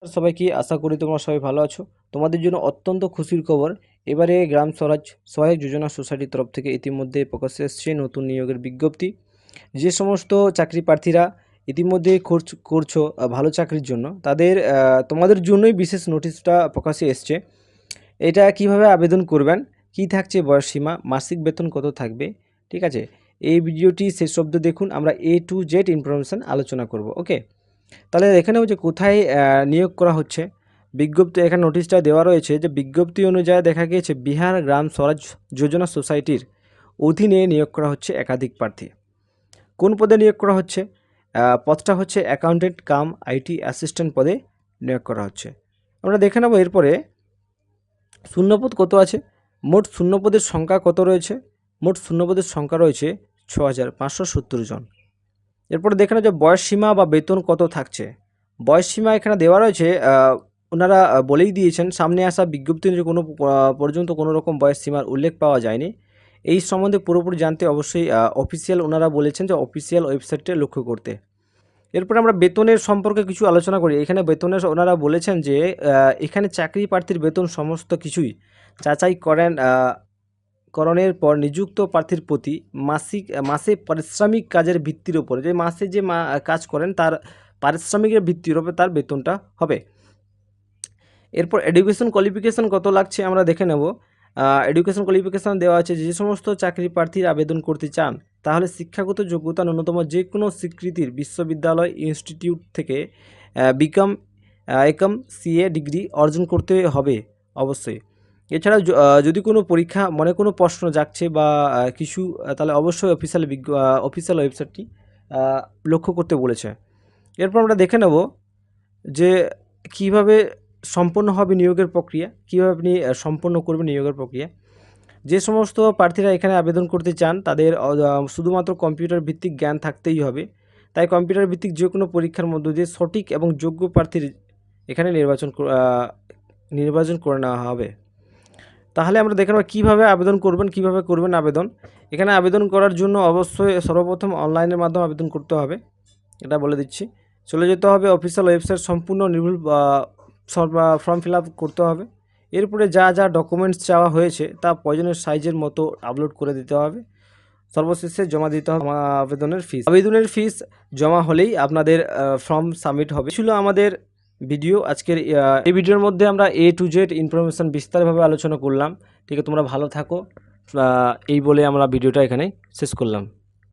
সবাইকে আশা করি তোমরা সবাই ভালো আছো। তোমাদের জন্য অত্যন্ত খুশির খবর, এবারে গ্রাম স্বরাজ সহায়ক যোজনা সোসাইটির তরফ থেকে ইতিমধ্যে প্রকাশ্যে এসছে নতুন নিয়োগের বিজ্ঞপ্তি। যে সমস্ত চাকরি প্রার্থীরা ইতিমধ্যে খোঁজ করছো ভালো চাকরির জন্য, তাদের তোমাদের জন্যই বিশেষ নোটিশটা প্রকাশ্যে এসছে। এটা কিভাবে আবেদন করবেন, কি থাকছে বয়সসীমা, মাসিক বেতন কত থাকবে, ঠিক আছে। এই ভিডিওটি শেষ অবধি দেখুন, আমরা A to Z ইনফরমেশান আলোচনা করব। ওকে, তাহলে দেখে নেব যে কোথায় নিয়োগ করা হচ্ছে। বিজ্ঞপ্তি এখানে নোটিশটা দেওয়া রয়েছে যে বিজ্ঞপ্তি অনুযায়ী দেখা গিয়েছে বিহার গ্রাম স্বরাজ যোজনা সোসাইটির অধীনে নিয়োগ করা হচ্ছে একাধিক প্রার্থী। কোন পদে নিয়োগ করা হচ্ছে? পদটা হচ্ছে অ্যাকাউন্টেন্ট কাম আইটি অ্যাসিস্ট্যান্ট পদে নিয়োগ করা হচ্ছে। আমরা দেখে নেব এরপরে শূন্যপদ কত আছে, মোট শূন্যপদের সংখ্যা কত রয়েছে। মোট শূন্যপদের সংখ্যা রয়েছে 6570 জন। এরপরে দেখে নেব যে বয়স সীমা বা বেতন কত থাকছে। বয়স সীমা এখানে দেওয়া রয়েছে, ওনারা বলেই দিয়েছেন সামনে আসা বিজ্ঞপ্তি অনুযায়ী কোনো পর্যন্ত কোনো রকম বয়স সীমার উল্লেখ পাওয়া যায়নি। এই সম্বন্ধে পুরোপুরি জানতে অবশ্যই অফিসিয়াল ওনারা বলেছেন যে অফিসিয়াল ওয়েবসাইটে লক্ষ্য করতে। এরপরে আমরা বেতনের সম্পর্কে কিছু আলোচনা করি। এখানে বেতনের ওনারা বলেছেন যে এখানে চাকরি প্রার্থীর বেতন সমস্ত কিছুই যাচাই করণের পর নিযুক্ত প্রার্থীর প্রতি মাসে পারিশ্রমিক কাজের ভিত্তির উপর, যে মাসে যে কাজ করেন তার পারিশ্রমিকের ভিত্তির উপর তার বেতনটা হবে। এরপর এডুকেশন কোয়ালিফিকেশান কত লাগছে আমরা দেখে নেব। এডুকেশন কোয়ালিফিকেশান দেওয়া আছে যে সমস্ত চাকরি প্রার্থীর আবেদন করতে চান তাহলে শিক্ষাগত যোগ্যতা ন্যূনতম যে কোনো স্বীকৃতির বিশ্ববিদ্যালয় ইনস্টিটিউট থেকে বিকম একম সিএ ডিগ্রি অর্জন করতে হবে অবশ্যই। এছাড়া যদি কোনো পরীক্ষা মনে কোনো প্রশ্ন জাগছে বা কিছু, তাহলে অবশ্যই অফিসিয়াল ওয়েবসাইটটি লক্ষ্য করতে বলেছে। এরপর আমরা দেখে নেব যে কিভাবে সম্পন্ন হবে নিয়োগের প্রক্রিয়া, কীভাবে আপনি সম্পন্ন করবেন নিয়োগের প্রক্রিয়া। যে সমস্ত প্রার্থীরা এখানে আবেদন করতে চান তাদের শুধুমাত্র কম্পিউটার ভিত্তিক জ্ঞান থাকতেই হবে। তাই কম্পিউটার ভিত্তিক যে কোনো পরীক্ষার মধ্য দিয়ে সঠিক এবং যোগ্য প্রার্থীর এখানে নির্বাচন করে নেওয়া হবে। তাহলে আমরা দেখে নেব কীভাবে আবেদন করবেন, কীভাবে করবেন আবেদন। এখানে আবেদন করার জন্য অবশ্যই সর্বপ্রথম অনলাইনের মাধ্যমে আবেদন করতে হবে, এটা বলে দিচ্ছি। চলে যেতে হবে অফিসিয়াল ওয়েবসাইট, সম্পূর্ণ নির্ভুল ফর্ম ফিল আপ করতে হবে। এরপরে যা যা ডকুমেন্টস চাওয়া হয়েছে তা প্রয়োজনীয় সাইজের মতো আপলোড করে দিতে হবে। সর্বশেষে জমা দিতে হবে আবেদনের ফিস জমা হলেই আপনাদের ফর্ম সাবমিট হবে। ছিল আমাদের ভিডিও আজকের। এই ভিডিওর মধ্যে আমরা A to Z ইনফরমেশান বিস্তারভাবে আলোচনা করলাম। ঠিক আছে, তোমরা ভালো থাকো, এই বলে আমরা ভিডিওটা এখানে শেষ করলাম।